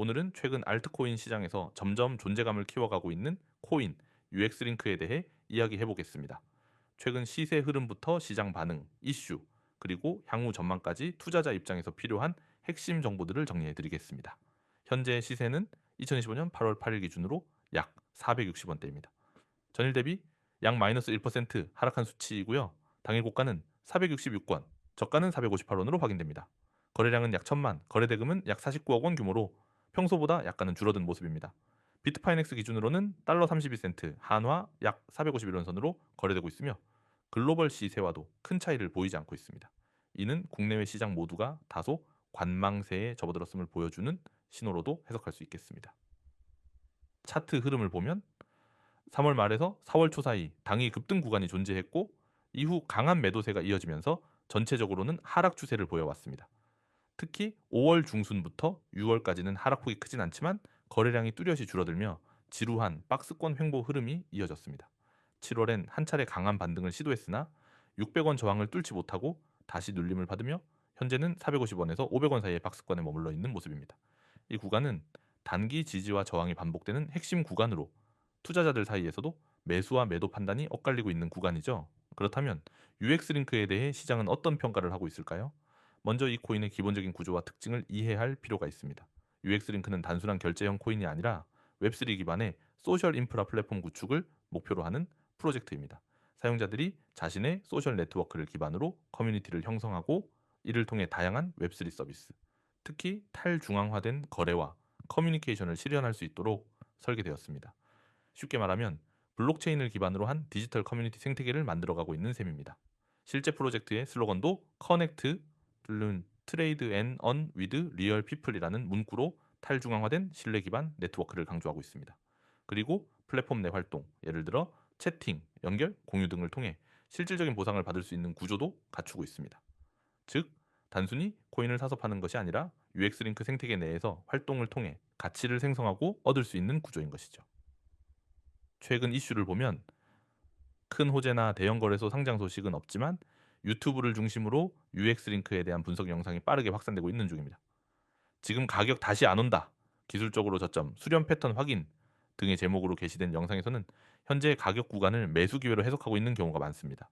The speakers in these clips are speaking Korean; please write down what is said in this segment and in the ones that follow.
오늘은 최근 알트코인 시장에서 점점 존재감을 키워가고 있는 코인, UX링크에 대해 이야기해 보겠습니다. 최근 시세 흐름부터 시장 반응, 이슈, 그리고 향후 전망까지 투자자 입장에서 필요한 핵심 정보들을 정리해 드리겠습니다. 현재 시세는 2025년 8월 8일 기준으로 약 460원대입니다. 전일 대비 약 마이너스 1% 하락한 수치이고요. 당일 고가는 466원, 저가는 458원으로 확인됩니다. 거래량은 약 1000만, 거래대금은 약 49억 원 규모로 평소보다 약간은 줄어든 모습입니다. 비트파이넥스 기준으로는 달러 32센트, 한화 약 451원 선으로 거래되고 있으며 글로벌 시세와도 큰 차이를 보이지 않고 있습니다. 이는 국내외 시장 모두가 다소 관망세에 접어들었음을 보여주는 신호로도 해석할 수 있겠습니다. 차트 흐름을 보면 3월 말에서 4월 초 사이 당이 급등 구간이 존재했고 이후 강한 매도세가 이어지면서 전체적으로는 하락 추세를 보여왔습니다. 특히 5월 중순부터 6월까지는 하락폭이 크진 않지만 거래량이 뚜렷이 줄어들며 지루한 박스권 횡보 흐름이 이어졌습니다. 7월엔 한 차례 강한 반등을 시도했으나 600원 저항을 뚫지 못하고 다시 눌림을 받으며 현재는 450원에서 500원 사이의 박스권에 머물러 있는 모습입니다. 이 구간은 단기 지지와 저항이 반복되는 핵심 구간으로 투자자들 사이에서도 매수와 매도 판단이 엇갈리고 있는 구간이죠. 그렇다면 UX링크에 대해 시장은 어떤 평가를 하고 있을까요? 먼저 이 코인의 기본적인 구조와 특징을 이해할 필요가 있습니다. UX링크는 단순한 결제형 코인이 아니라 웹3 기반의 소셜 인프라 플랫폼 구축을 목표로 하는 프로젝트입니다. 사용자들이 자신의 소셜 네트워크를 기반으로 커뮤니티를 형성하고 이를 통해 다양한 웹3 서비스, 특히 탈중앙화된 거래와 커뮤니케이션을 실현할 수 있도록 설계되었습니다. 쉽게 말하면 블록체인을 기반으로 한 디지털 커뮤니티 생태계를 만들어가고 있는 셈입니다. 실제 프로젝트의 슬로건도 커넥트, 트레이드 앤 언 위드 리얼 피플이라는 문구로 탈중앙화된 신뢰 기반 네트워크를 강조하고 있습니다. 그리고 플랫폼 내 활동, 예를 들어 채팅, 연결, 공유 등을 통해 실질적인 보상을 받을 수 있는 구조도 갖추고 있습니다. 즉, 단순히 코인을 사서 파는 것이 아니라 UX링크 생태계 내에서 활동을 통해 가치를 생성하고 얻을 수 있는 구조인 것이죠. 최근 이슈를 보면 큰 호재나 대형 거래소 상장 소식은 없지만 유튜브를 중심으로 UX링크에 대한 분석 영상이 빠르게 확산되고 있는 중입니다. 지금 가격 다시 안 온다. 기술적으로 저점, 수렴 패턴 확인 등의 제목으로 게시된 영상에서는 현재 가격 구간을 매수 기회로 해석하고 있는 경우가 많습니다.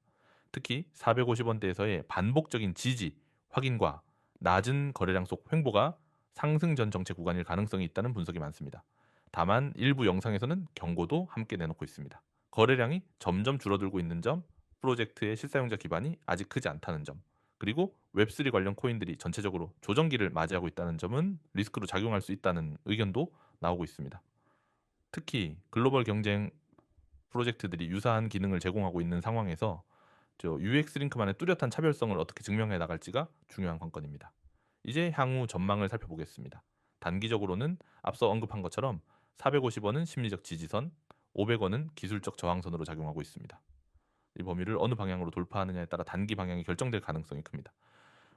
특히 450원대에서의 반복적인 지지, 확인과 낮은 거래량 속 횡보가 상승 전 정체 구간일 가능성이 있다는 분석이 많습니다. 다만 일부 영상에서는 경고도 함께 내놓고 있습니다. 거래량이 점점 줄어들고 있는 점, 프로젝트의 실사용자 기반이 아직 크지 않다는 점, 그리고 웹3 관련 코인들이 전체적으로 조정기를 맞이하고 있다는 점은 리스크로 작용할 수 있다는 의견도 나오고 있습니다. 특히 글로벌 경쟁 프로젝트들이 유사한 기능을 제공하고 있는 상황에서 UX 링크만의 뚜렷한 차별성을 어떻게 증명해 나갈지가 중요한 관건입니다. 이제 향후 전망을 살펴보겠습니다. 단기적으로는 앞서 언급한 것처럼 450원은 심리적 지지선, 500원은 기술적 저항선으로 작용하고 있습니다. 이 범위를 어느 방향으로 돌파하느냐에 따라 단기 방향이 결정될 가능성이 큽니다.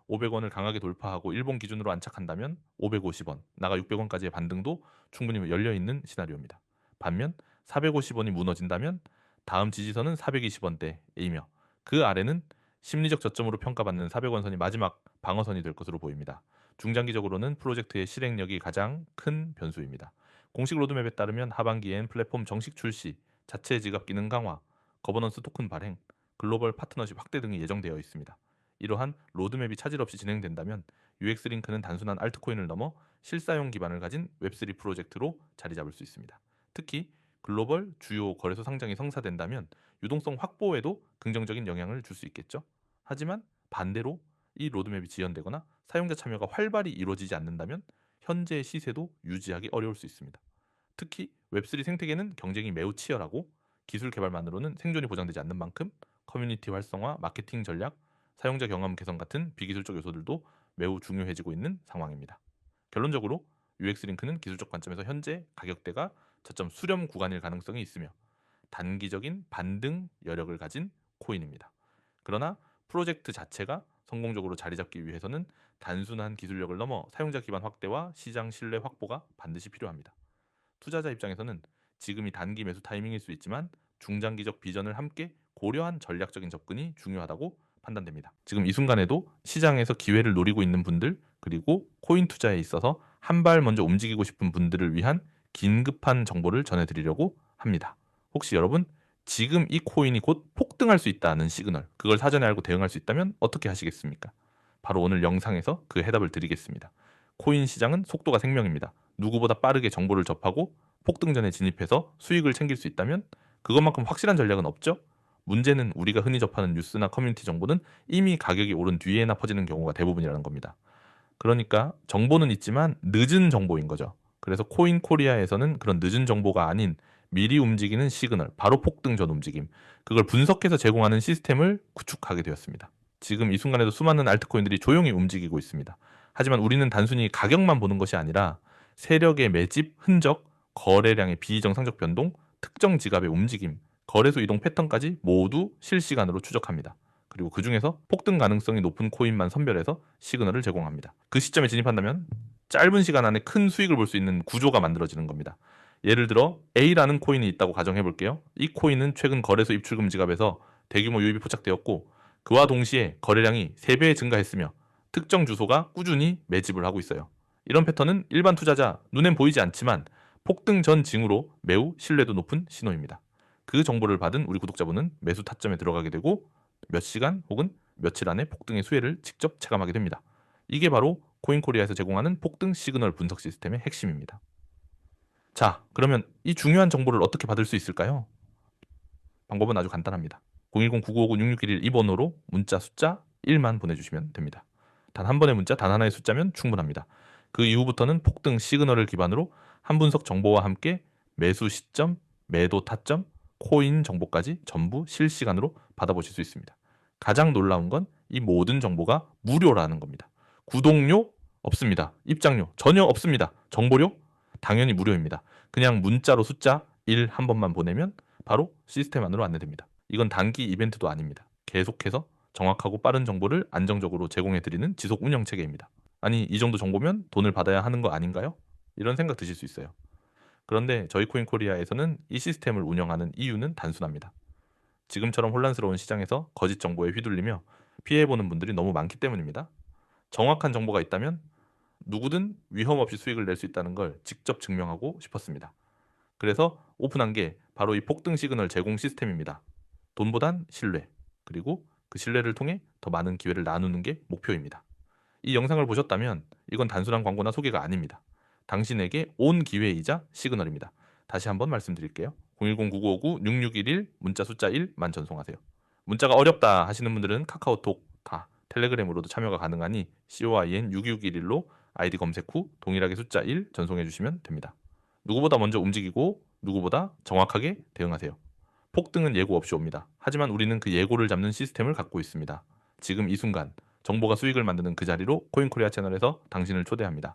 500원을 강하게 돌파하고 일본 기준으로 안착한다면 550원, 나가 600원까지의 반등도 충분히 열려 있는 시나리오입니다. 반면 450원이 무너진다면 다음 지지선은 420원대이며 그 아래는 심리적 저점으로 평가받는 400원 선이 마지막 방어선이 될 것으로 보입니다. 중장기적으로는 프로젝트의 실행력이 가장 큰 변수입니다. 공식 로드맵에 따르면 하반기엔 플랫폼 정식 출시, 자체 지갑 기능 강화, 거버넌스 토큰 발행, 글로벌 파트너십 확대 등이 예정되어 있습니다. 이러한 로드맵이 차질 없이 진행된다면 UX링크는 단순한 알트코인을 넘어 실사용 기반을 가진 웹3 프로젝트로 자리 잡을 수 있습니다. 특히 글로벌 주요 거래소 상장이 성사된다면 유동성 확보에도 긍정적인 영향을 줄 수 있겠죠. 하지만 반대로 이 로드맵이 지연되거나 사용자 참여가 활발히 이루어지지 않는다면 현재의 시세도 유지하기 어려울 수 있습니다. 특히 웹3 생태계는 경쟁이 매우 치열하고 기술 개발만으로는 생존이 보장되지 않는 만큼 커뮤니티 활성화, 마케팅 전략, 사용자 경험 개선 같은 비기술적 요소들도 매우 중요해지고 있는 상황입니다. 결론적으로 UX링크는 기술적 관점에서 현재 가격대가 저점 수렴 구간일 가능성이 있으며 단기적인 반등 여력을 가진 코인입니다. 그러나 프로젝트 자체가 성공적으로 자리 잡기 위해서는 단순한 기술력을 넘어 사용자 기반 확대와 시장 신뢰 확보가 반드시 필요합니다. 투자자 입장에서는 지금이 단기 매수 타이밍일 수 있지만 중장기적 비전을 함께 고려한 전략적인 접근이 중요하다고 판단됩니다. 지금 이 순간에도 시장에서 기회를 노리고 있는 분들, 그리고 코인 투자에 있어서 한 발 먼저 움직이고 싶은 분들을 위한 긴급한 정보를 전해드리려고 합니다. 혹시 여러분 지금 이 코인이 곧 폭등할 수 있다는 시그널, 그걸 사전에 알고 대응할 수 있다면 어떻게 하시겠습니까? 바로 오늘 영상에서 그 해답을 드리겠습니다. 코인 시장은 속도가 생명입니다. 누구보다 빠르게 정보를 접하고 폭등전에 진입해서 수익을 챙길 수 있다면 그것만큼 확실한 전략은 없죠? 문제는 우리가 흔히 접하는 뉴스나 커뮤니티 정보는 이미 가격이 오른 뒤에나 퍼지는 경우가 대부분이라는 겁니다. 그러니까 정보는 있지만 늦은 정보인 거죠. 그래서 코인 코리아에서는 그런 늦은 정보가 아닌 미리 움직이는 시그널, 바로 폭등 전 움직임, 그걸 분석해서 제공하는 시스템을 구축하게 되었습니다. 지금 이 순간에도 수많은 알트코인들이 조용히 움직이고 있습니다. 하지만 우리는 단순히 가격만 보는 것이 아니라 세력의 매집 흔적, 거래량의 비정상적 변동, 특정 지갑의 움직임, 거래소 이동 패턴까지 모두 실시간으로 추적합니다. 그리고 그 중에서 폭등 가능성이 높은 코인만 선별해서 시그널을 제공합니다. 그 시점에 진입한다면 짧은 시간 안에 큰 수익을 볼 수 있는 구조가 만들어지는 겁니다. 예를 들어 A라는 코인이 있다고 가정해 볼게요. 이 코인은 최근 거래소 입출금 지갑에서 대규모 유입이 포착되었고 그와 동시에 거래량이 3배 증가했으며 특정 주소가 꾸준히 매집을 하고 있어요. 이런 패턴은 일반 투자자 눈엔 보이지 않지만 폭등 전 징후로 매우 신뢰도 높은 신호입니다. 그 정보를 받은 우리 구독자분은 매수 타점에 들어가게 되고 몇 시간 혹은 며칠 안에 폭등의 수혜를 직접 체감하게 됩니다. 이게 바로 코인코리아에서 제공하는 폭등 시그널 분석 시스템의 핵심입니다. 자, 그러면 이 중요한 정보를 어떻게 받을 수 있을까요? 방법은 아주 간단합니다. 010-9959-6611 이 번호로 문자 숫자 1만 보내주시면 됩니다. 단 한 번의 문자, 단 하나의 숫자면 충분합니다. 그 이후부터는 폭등 시그널을 기반으로 한 분석 정보와 함께 매수 시점, 매도 타점, 코인 정보까지 전부 실시간으로 받아보실 수 있습니다. 가장 놀라운 건 이 모든 정보가 무료라는 겁니다. 구독료 없습니다. 입장료 전혀 없습니다. 정보료 당연히 무료입니다. 그냥 문자로 숫자 1 한 번만 보내면 바로 시스템 안으로 안내됩니다. 이건 단기 이벤트도 아닙니다. 계속해서 정확하고 빠른 정보를 안정적으로 제공해드리는 지속 운영 체계입니다. 아니, 이 정도 정보면 돈을 받아야 하는 거 아닌가요? 이런 생각 드실 수 있어요. 그런데 저희 코인 코리아에서는 이 시스템을 운영하는 이유는 단순합니다. 지금처럼 혼란스러운 시장에서 거짓 정보에 휘둘리며 피해보는 분들이 너무 많기 때문입니다. 정확한 정보가 있다면 누구든 위험 없이 수익을 낼 수 있다는 걸 직접 증명하고 싶었습니다. 그래서 오픈한 게 바로 이 폭등 시그널 제공 시스템입니다. 돈보단 신뢰, 그리고 그 신뢰를 통해 더 많은 기회를 나누는 게 목표입니다. 이 영상을 보셨다면 이건 단순한 광고나 소개가 아닙니다. 당신에게 온 기회이자 시그널입니다. 다시 한번 말씀드릴게요. 010-9959-6611 문자 숫자 1만 전송하세요. 문자가 어렵다 하시는 분들은 카카오톡, 텔레그램으로도 참여가 가능하니 COIN66111로 아이디 검색 후 동일하게 숫자 1 전송해 주시면 됩니다. 누구보다 먼저 움직이고 누구보다 정확하게 대응하세요. 폭등은 예고 없이 옵니다. 하지만 우리는 그 예고를 잡는 시스템을 갖고 있습니다. 지금 이 순간 정보가 수익을 만드는 그 자리로 코인코리아 채널에서 당신을 초대합니다.